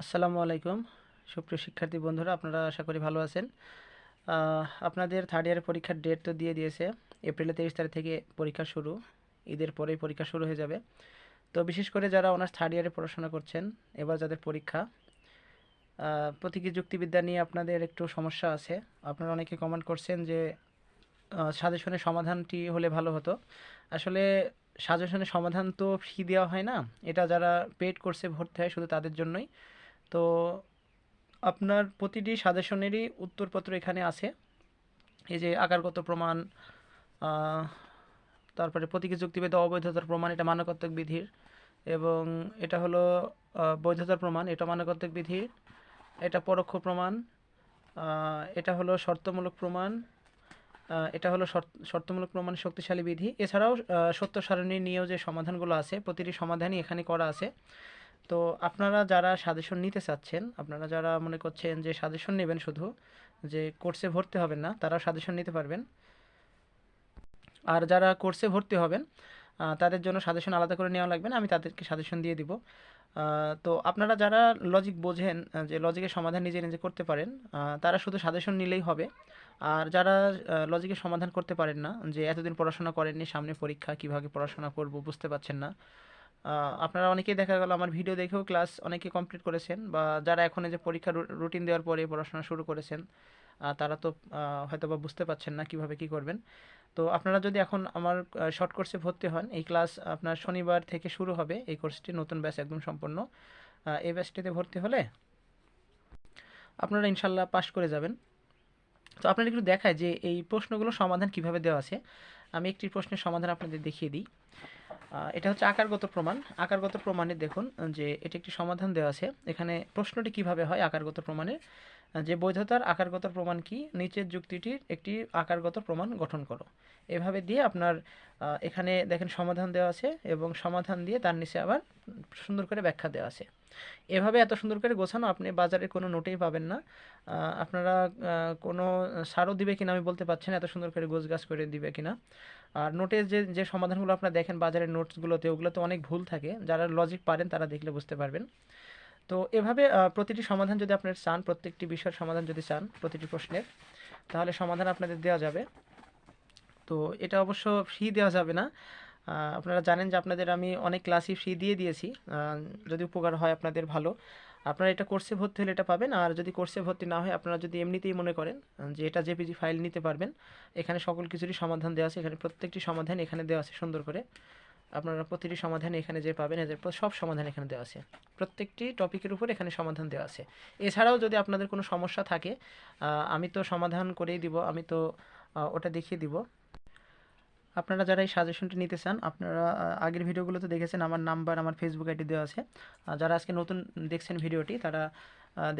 আসসালামু আলাইকুম সুপ্রিয় শিক্ষার্থী বন্ধুরা, আপনারা আশা করি ভালো আছেন। আপনাদের থার্ড ইয়ারের পরীক্ষার ডেট তো দিয়ে দিয়েছে। এপ্রিলের 23 তারিখ থেকে পরীক্ষা শুরু, ঈদের পরেই পরীক্ষা শুরু হয়ে যাবে। তো বিশেষ করে যারা অনার্স থার্ড ইয়ারে পড়াশোনা করছেন, এবার যাদের পরীক্ষা, প্রতীকী যুক্তিবিদ্যা নিয়ে আপনাদের একটু সমস্যা আছে। আপনারা অনেকে কমেন্ট করছেন যে সাজেশনের সমাধানটি হলে ভালো হতো। আসলে সাজেশনের সমাধান তো ফি দেওয়া হয় না, এটা যারা পেড কোর্সে ভর্তি হয় শুধু তাদের জন্যই। তো আপনার প্রতিটি সাজেশনেরই উত্তরপত্র এখানে আছে। এই যে আকারগত প্রমাণ, আহ, তারপরে প্রতীকী যুক্তিবিদ্যা অবৈধতার প্রমাণ, এটা মানকাত্মক বিধির, এবং এটা হলো বৈধতার প্রমাণ, এটা মানকাত্মক বিধির, এটা পরোক্ষ প্রমাণ, এটা হলো শর্তমূলক প্রমাণ, এটা হলো শর্তমূলক প্রমাণ শক্তিশালী বিধি। এছাড়াও সত্য সারণী নিয়েও যে সমাধানগুলো আছে, প্রতিটি সমাধানই এখানে করা আছে। তো আপনারা যারা সাজেশন নিতে চাচ্ছেন, আপনারা যারা মনে করছেন যে সাজেশন নেবেন শুধু, যে কোর্সে ভর্তি হবেন না, তারা সাজেশন নিতে পারবেন। আর যারা কোর্সে ভর্তি হবেন তাদের জন্য সাজেশন আলাদা করে নেওয়া লাগবে না, আমি তাদেরকে সাজেশন দিয়ে দিব। তো আপনারা যারা লজিক বোঝেন, যে লজিকের সমাধান নিজে নিজে করতে পারেন, তারা শুধু সাজেশন নিলেই হবে। আর যারা লজিকের সমাধান করতে পারেন না, যে এতদিন পড়াশোনা করেননি, সামনে পরীক্ষা, কীভাবে পড়াশোনা করব বুঝতে পারছেন না, আপনারা অনেকেই দেখা গেল আমার ভিডিও দেখেও ক্লাস অনেকে কমপ্লিট করেছেন, বা যারা এখন এই যে পরীক্ষার রুটিন দেওয়ার পরে পড়াশোনা শুরু করেছেন, তারা তো হয়তো বা বুঝতে পারছেন না কিভাবে কি করবেন। তো আপনারা যদি এখন আমার শর্ট কোর্সে ভর্তি হন, এই ক্লাস আপনার শনিবার থেকে শুরু হবে। এই কোর্সটি নতুন ব্যাচ একদম সম্পূর্ণ। এই ব্যাচটিতে ভর্তি হলে আপনারা ইনশাল্লাহ পাশ করে যাবেন। তো আপনারা একটু দেখায় যে এই প্রশ্নগুলো সমাধান কিভাবে দেওয়া আছে। আমি একটি প্রশ্নের সমাধান আপনাদের দেখিয়ে দিই। এটা হচ্ছে আকারগত প্রমাণ। আকারগত প্রমাণে দেখুন যে এটি একটি সমাধান দেওয়া আছে। এখানে প্রশ্নটি কিভাবে হয় আকারগত প্রমাণের, যে বৈধতার আকারগত প্রমাণ কি, নিচের যুক্তিটির একটি আকারগত প্রমাণ গঠন করো। এভাবে দিয়ে আপনার এখানে দেখেন সমাধান দেওয়া আছে, এবং সমাধান দিয়ে তার নিচে আবার সুন্দর করে ব্যাখ্যা দেওয়া আছে। এভাবে এত সুন্দর করে গোছানো আপনি বাজারে কোনো নোটেই পাবেন না। আপনারা কোনো ছাড়ও দিবে কিনা আমি বলতে পারছি না, এত সুন্দর করে গোছগাছ করে দিবে কিনা। আর নোটের যে যে সমাধানগুলো আপনারা দেখেন বাজারের নোটসগুলোতে, ওগুলোতে অনেক ভুল থাকে। যারা লজিক পারেন তারা দেখলে বুঝতে পারবেন। তো এভাবে প্রতিটি সমাধান যদি আপনারা চান, প্রত্যেকটি বিষয়ের সমাধান যদি চান প্রতিটি প্রশ্নের, তাহলে সমাধান আপনাদের দেওয়া যাবে। তো এটা অবশ্য ফ্রি দেওয়া যাবে না। আপনারা জানেন যে আপনাদের আমি অনেক ক্লাসই ফ্রি দিয়ে দিয়েছি। যদি উপকার হয় আপনাদের ভালো, আপনারা এটা কোর্সে ভর্তি হলে এটা পাবেন। আর যদি কোর্সে ভর্তি না হয়, আপনারা যদি এমনিতেই মনে করেন যে এটা জেপিজি ফাইল নিতে পারবেন, এখানে সকল কিছুরই সমাধান দেওয়া আছে। এখানে প্রত্যেকটি সমাধান এখানে দেওয়া আছে সুন্দর করে। আপনারা প্রতিটি সমাধান এখানে যে পাবেন, এদের সব সমাধান এখানে দেওয়া আছে। প্রত্যেকটি টপিকের উপর এখানে সমাধান দেওয়া আছে। এছাড়াও যদি আপনাদের কোনো সমস্যা থাকে, আমি তো সমাধান করেই দিব, আমি তো ওটা দেখিয়ে দিব। আপনারা যারা এই সাজেশনটি নিতে চান, আপনারা আগের ভিডিওগুলোতে দেখেছেন, আমার নাম্বার, আমার ফেসবুক আইডি দেওয়া আছে। যারা আজকে নতুন দেখছেন ভিডিওটি, তারা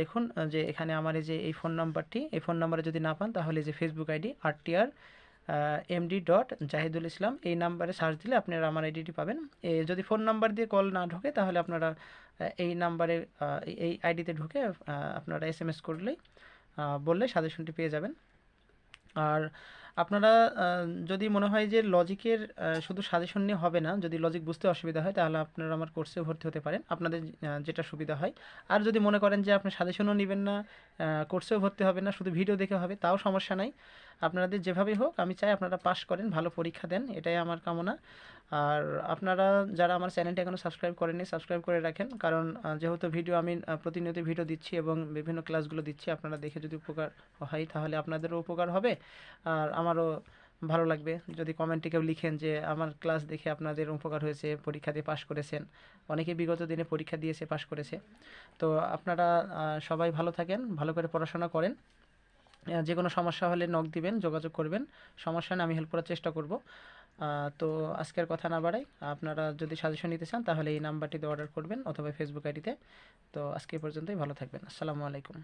দেখুন যে এখানে আমার এই যে এই ফোন নাম্বারটি, এই ফোন নাম্বারে যদি না পান, তাহলে যে ফেসবুক আইডি RTR MD.জাহিদুল ইসলাম, এই নাম্বারে সার্চ দিলে আপনারা আমার আইডিটি পাবেন। যদি ফোন নাম্বার দিয়ে কল না ঢোকে, তাহলে আপনারা এই নাম্বারে, এই আইডিতে ঢুকে আপনারা SMS করলেই, বললে সাজেশনটি পেয়ে যাবেন। আর আপনারা যদি মনে হয় যে লজিকের শুধু সাজেশন নিয়ে হবে না, যদি লজিক বুঝতে অসুবিধা হয়, তাহলে আপনারা আমার কোর্সে ভর্তি হতে পারেন, আপনাদের যেটা সুবিধা হয়। আর যদি মনে করেন যে আপনি সাজেশনও নেবেন না, কোর্সেও ভর্তি হবে না, শুধু ভিডিও দেখে হবে, তাও সমস্যা নাই। আপনাদের যেভাবেই হোক, আমি চাই আপনারা পাশ করেন, ভালো পরীক্ষা দেন, এটাই আমার কামনা। আর আপনারা যারা আমার চ্যানেলটি এখনও সাবস্ক্রাইব করেননি, সাবস্ক্রাইব করে রাখেন। কারণ যেহেতু ভিডিও আমি প্রতিনিয়ত ভিডিও দিচ্ছি এবং বিভিন্ন ক্লাসগুলো দিচ্ছি, আপনারা দেখে যদি উপকার হয়, তাহলে আপনাদেরও উপকার হবে। আর আমারও ভালো লাগবে যদি কমেন্টে কেউ লিখেন যে আমার ক্লাস দেখে আপনাদের উপকার হয়েছে, পরীক্ষা দিয়ে পাশ করেছেন। অনেকে বিগত দিনে পরীক্ষা দিয়েছে, পাশ করেছে। তো আপনারা সবাই ভালো থাকেন, ভালো করে পড়াশোনা করেন। যে কোনো সমস্যা হলে নক দিবেন, যোগাযোগ করবেন, সমস্যা নেই, আমি হেল্প করার চেষ্টা করব। তো আজকের কথা না বাড়াই, আপনারা যদি সাজেশন নিতে চান, তাহলে এই নাম্বারটিতে অর্ডার করবেন অথবা ফেসবুক আইডিতে। তো আজকে এই পর্যন্তই, ভালো থাকবেন। আসসালামু আলাইকুম।